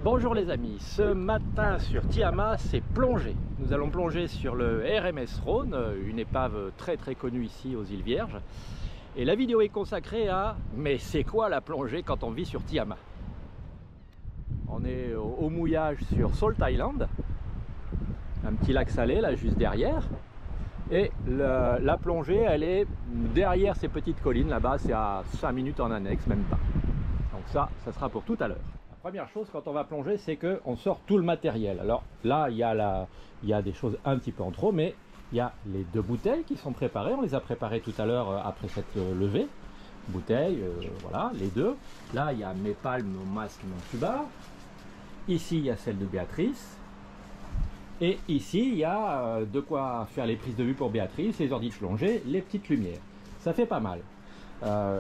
Bonjour les amis, ce matin sur Tiama c'est plongée. Nous allons plonger sur le RMS Rhône, une épave très connue ici aux îles Vierges. Et la vidéo est consacrée à mais c'est quoi la plongée quand on vit sur Tiama? On est au mouillage sur Salt Island, un petit lac salé là juste derrière. Et la plongée elle est derrière ces petites collines là-bas, c'est à 5 minutes en annexe, même pas. Donc ça sera pour tout à l'heure. Première chose quand on va plonger, c'est qu'on sort tout le matériel. Alors là, il y a des choses un petit peu en trop, mais il y a les 2 bouteilles qui sont préparées. On les a préparées tout à l'heure après cette levée. Bouteilles, voilà, les 2. Là, il y a mes palmes, mon masque, mon tuba. Ici, il y a celle de Béatrice. Et ici, il y a de quoi faire les prises de vue pour Béatrice, les ordi de plongée, les petites lumières. Ça fait pas mal.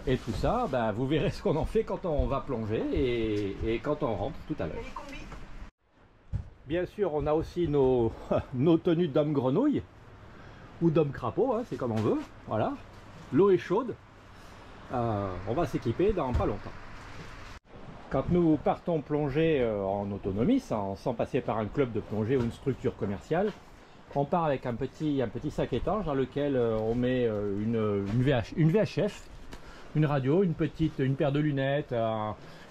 Et tout ça, bah, vous verrez ce qu'on en fait quand on va plonger et quand on rentre tout à l'heure. Bien sûr, on a aussi nos tenues d'homme grenouille ou d'homme crapaud, hein, c'est comme on veut. Voilà, l'eau est chaude. On va s'équiper dans pas longtemps. Quand nous partons plonger en autonomie, sans passer par un club de plongée ou une structure commerciale, on part avec un petit sac étanche dans lequel on met une VHF, une radio, une paire de lunettes,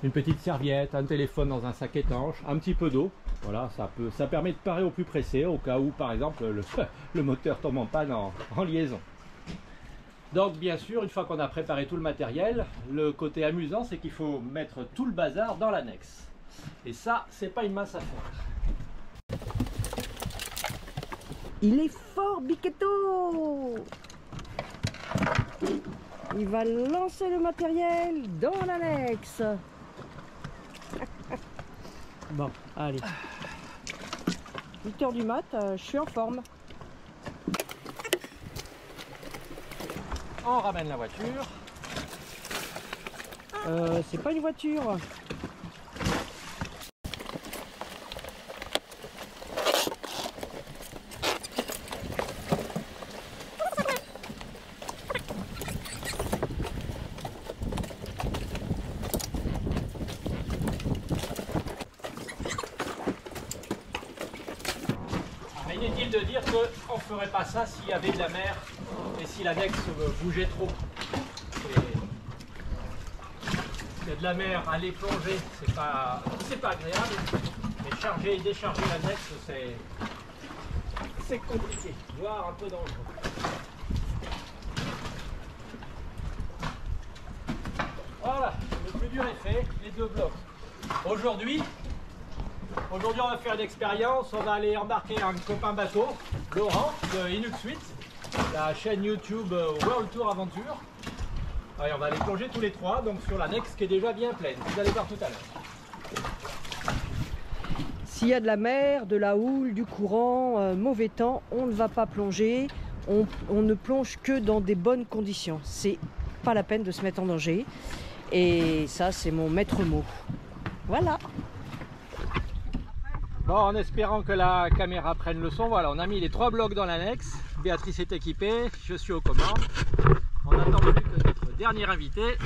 une petite serviette, un téléphone dans un sac étanche, un petit peu d'eau. Voilà, ça permet de parer au plus pressé au cas où par exemple le moteur tombe en panne en liaison. Donc bien sûr, une fois qu'on a préparé tout le matériel, le côté amusant c'est qu'il faut mettre tout le bazar dans l'annexe. Et ça, c'est pas une mince affaire. Il est fort, Biquetto! Il va lancer le matériel dans l'annexe. Bon, allez. 8 h du mat, je suis en forme. On ramène la voiture. C'est pas une voiture. Inutile de dire qu'on ne ferait pas ça s'il y avait de la mer et si l'annexe bougeait trop. Il y a de la mer, aller plonger, c'est pas agréable, mais charger et décharger l'annexe, c'est compliqué, voire un peu dangereux. Voilà, le plus dur est fait, les 2 blocs. Aujourd'hui, on va faire une expérience, on va aller embarquer un copain bateau, Laurent de Inuxuit, la chaîne YouTube World Tour Aventure. Allez, on va aller plonger tous les 3, donc sur l'annexe qui est déjà bien pleine, vous allez voir tout à l'heure. S'il y a de la mer, de la houle, du courant, mauvais temps, on ne va pas plonger. On ne plonge que dans des bonnes conditions. C'est pas la peine de se mettre en danger. Et ça, c'est mon maître mot. Voilà. Bon, en espérant que la caméra prenne le son, voilà, on a mis les 3 blocs dans l'annexe. Béatrice est équipée, je suis aux commandes. On attend plus que notre dernier invité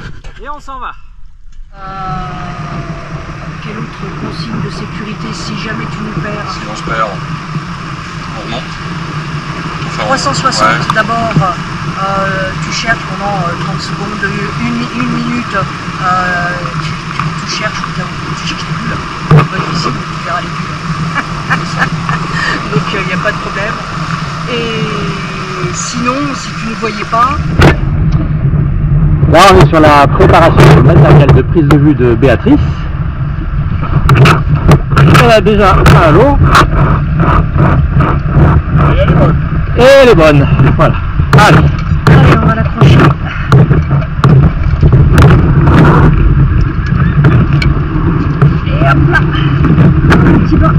et on s'en va. Quelle autre consigne de sécurité si jamais tu nous perds? Si on se perd, on remonte. Enfin, 360 ouais. D'abord, tu cherches pendant 30 secondes, une minute, tu cherches au cas où tu cherches les bulles. Pas difficile, tu verras les bulles. Donc il n'y a pas de problème. Et sinon, si tu ne voyais pas... Là, on est sur la préparation du matériel de prise de vue de Béatrice. Elle a déjà un lot. Et elle est bonne. Voilà. Allez. Allez, on va l'accrocher. Et hop là. Un petit bas.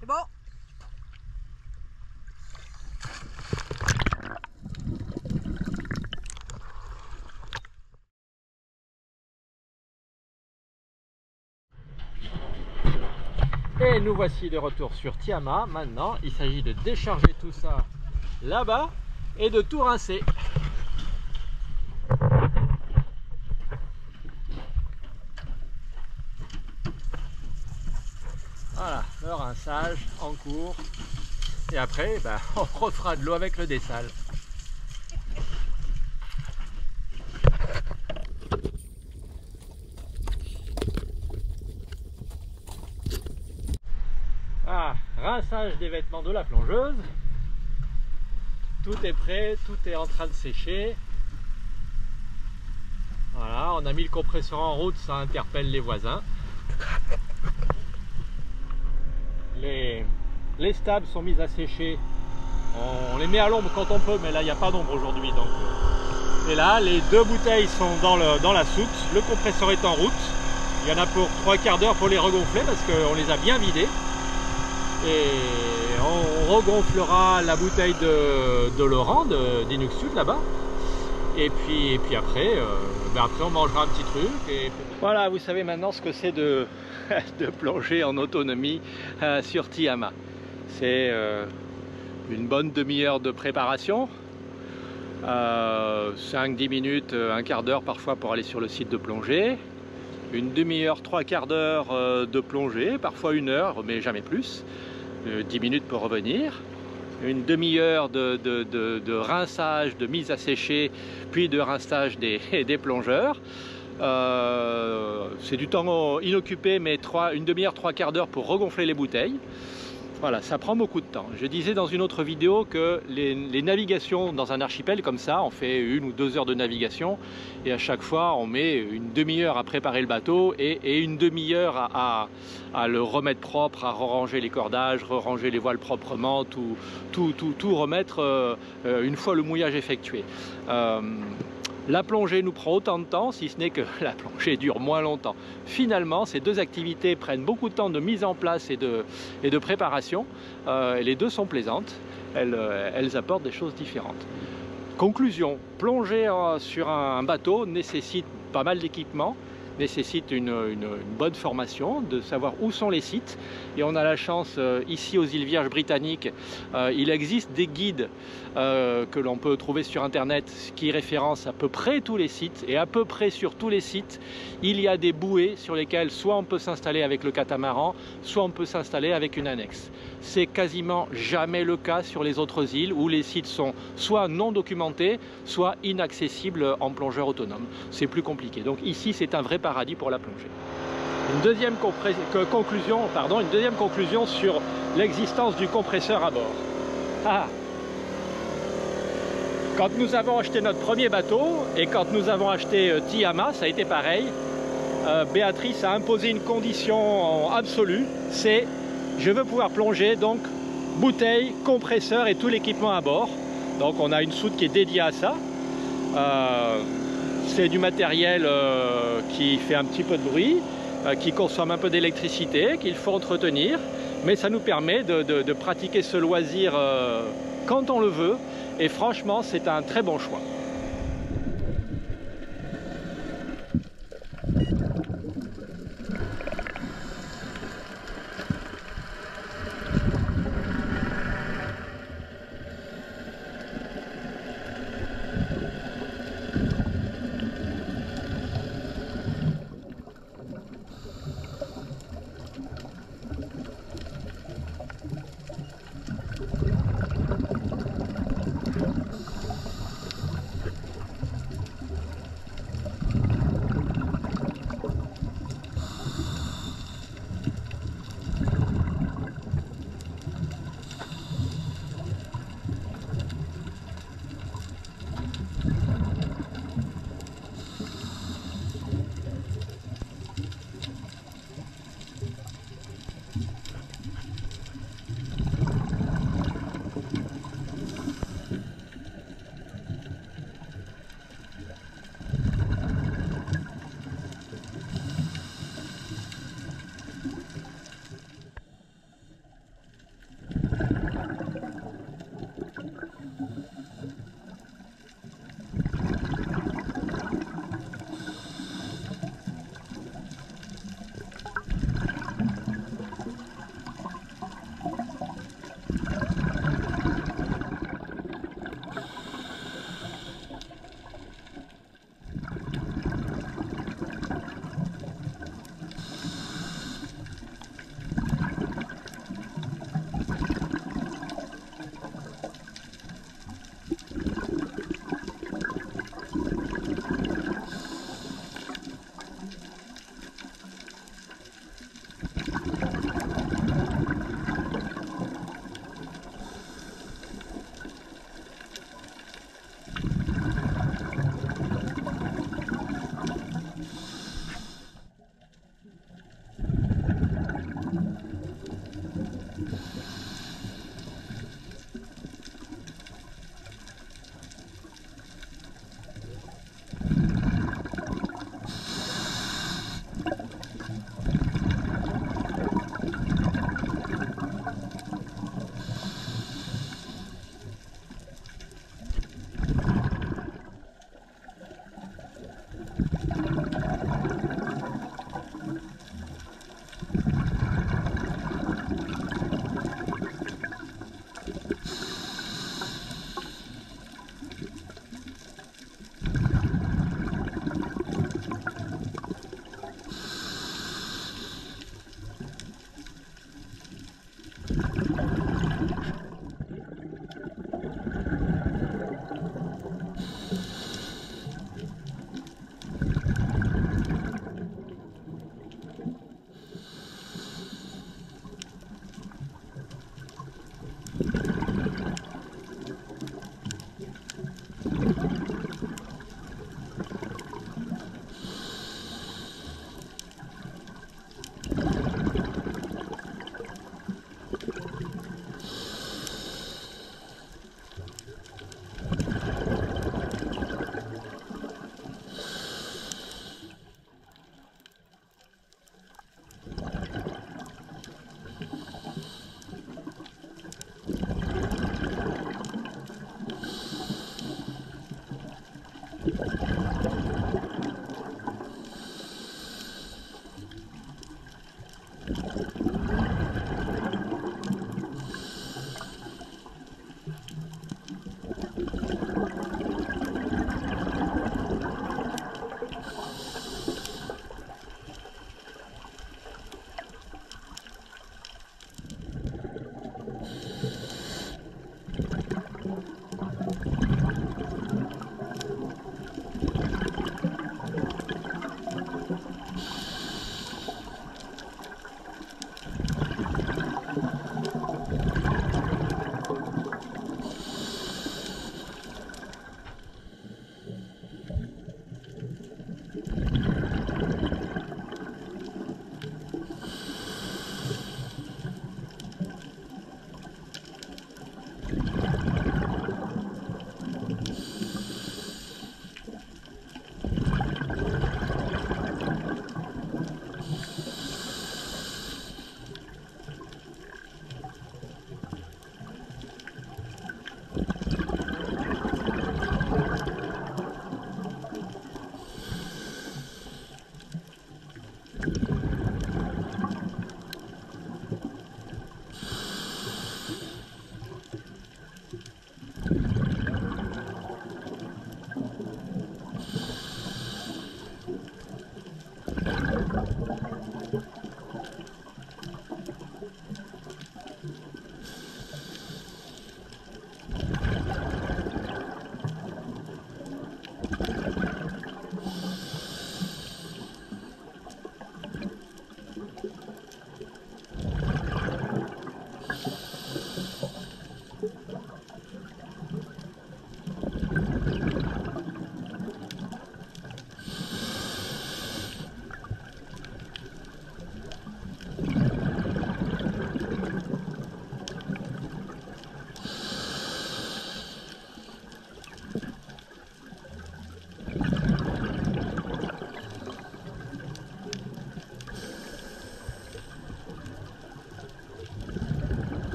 C'est bon. Et nous voici de retour sur Tiama. Maintenant, il s'agit de décharger tout ça là-bas et de tout rincer. Voilà, le rinçage en cours. Et après, on refera de l'eau avec le dessal. Ah, rinçage des vêtements de la plongeuse. Tout est prêt, tout est en train de sécher. Voilà, on a mis le compresseur en route, ça interpelle les voisins. Les stables sont mis à sécher. On les met à l'ombre quand on peut, mais là il n'y a pas d'ombre aujourd'hui. Et là, les 2 bouteilles sont dans la soute. Le compresseur est en route. Il y en a pour 3/4 d'heure pour les regonfler parce qu'on les a bien vidés. Et on regonflera la bouteille de Laurent, d'Inux Sud là-bas. Et puis après, après on mangera un petit truc. Et... Voilà, vous savez maintenant ce que c'est de plonger en autonomie sur Tiama. C'est une bonne demi-heure de préparation, 5-10 minutes, 1/4 d'heure parfois pour aller sur le site de plongée, une demi-heure, 3/4 d'heure de plongée, parfois 1 heure, mais jamais plus, 10 minutes pour revenir, une demi-heure de rinçage, de mise à sécher, puis de rinçage des plongeurs. C'est du temps inoccupé, mais une demi-heure, 3/4 d'heure pour regonfler les bouteilles. Voilà, ça prend beaucoup de temps. Je disais dans une autre vidéo que les navigations dans un archipel comme ça, on fait 1 ou 2 heures de navigation et à chaque fois on met une demi-heure à préparer le bateau et une demi-heure à le remettre propre, à ranger les cordages, ranger les voiles proprement, tout remettre une fois le mouillage effectué. La plongée nous prend autant de temps, si ce n'est que la plongée dure moins longtemps. Finalement, ces 2 activités prennent beaucoup de temps de mise en place et de préparation. Et les 2 sont plaisantes, elles apportent des choses différentes. Conclusion, plonger sur un bateau nécessite pas mal d'équipement, nécessite une bonne formation, de savoir où sont les sites. Et on a la chance ici aux îles Vierges britanniques, il existe des guides que l'on peut trouver sur internet qui référencent à peu près tous les sites, et à peu près sur tous les sites il y a des bouées sur lesquelles soit on peut s'installer avec le catamaran, soit on peut s'installer avec une annexe. C'est quasiment jamais le cas sur les autres îles où les sites sont soit non documentés, soit inaccessibles en plongeur autonome. C'est plus compliqué. Donc ici c'est un vrai paradis pour la plongée. Une deuxième conclusion sur l'existence du compresseur à bord. Quand nous avons acheté notre premier bateau et quand nous avons acheté Tiama, ça a été pareil. Béatrice a imposé une condition absolue, c'est je veux pouvoir plonger, donc bouteille, compresseur et tout l'équipement à bord. Donc on a une soute qui est dédiée à ça. C'est du matériel qui fait un petit peu de bruit, qui consomme un peu d'électricité, qu'il faut entretenir, mais ça nous permet de pratiquer ce loisir quand on le veut, et franchement c'est un très bon choix.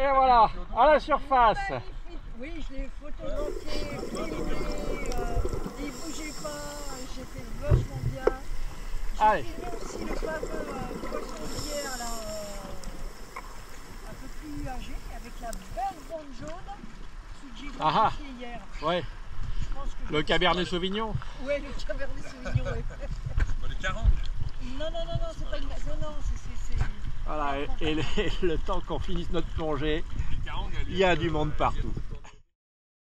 Et voilà, à la surface. Oui, je l'ai photographié, filmé, il bougeait pas, j'étais vachement bien. J'ai filmé aussi le fameux poisson d'hier, là, un peu plus âgé, avec la belle bande jaune, celui que j'ai photographié hier. Ouais. Je pense que Le Cabernet Sauvignon. Oui, le Cabernet Sauvignon, oui. Le Carangue. Non, c'est pas une... Non, c'est... Voilà, et le temps qu'on finisse notre plongée, il y a du monde partout.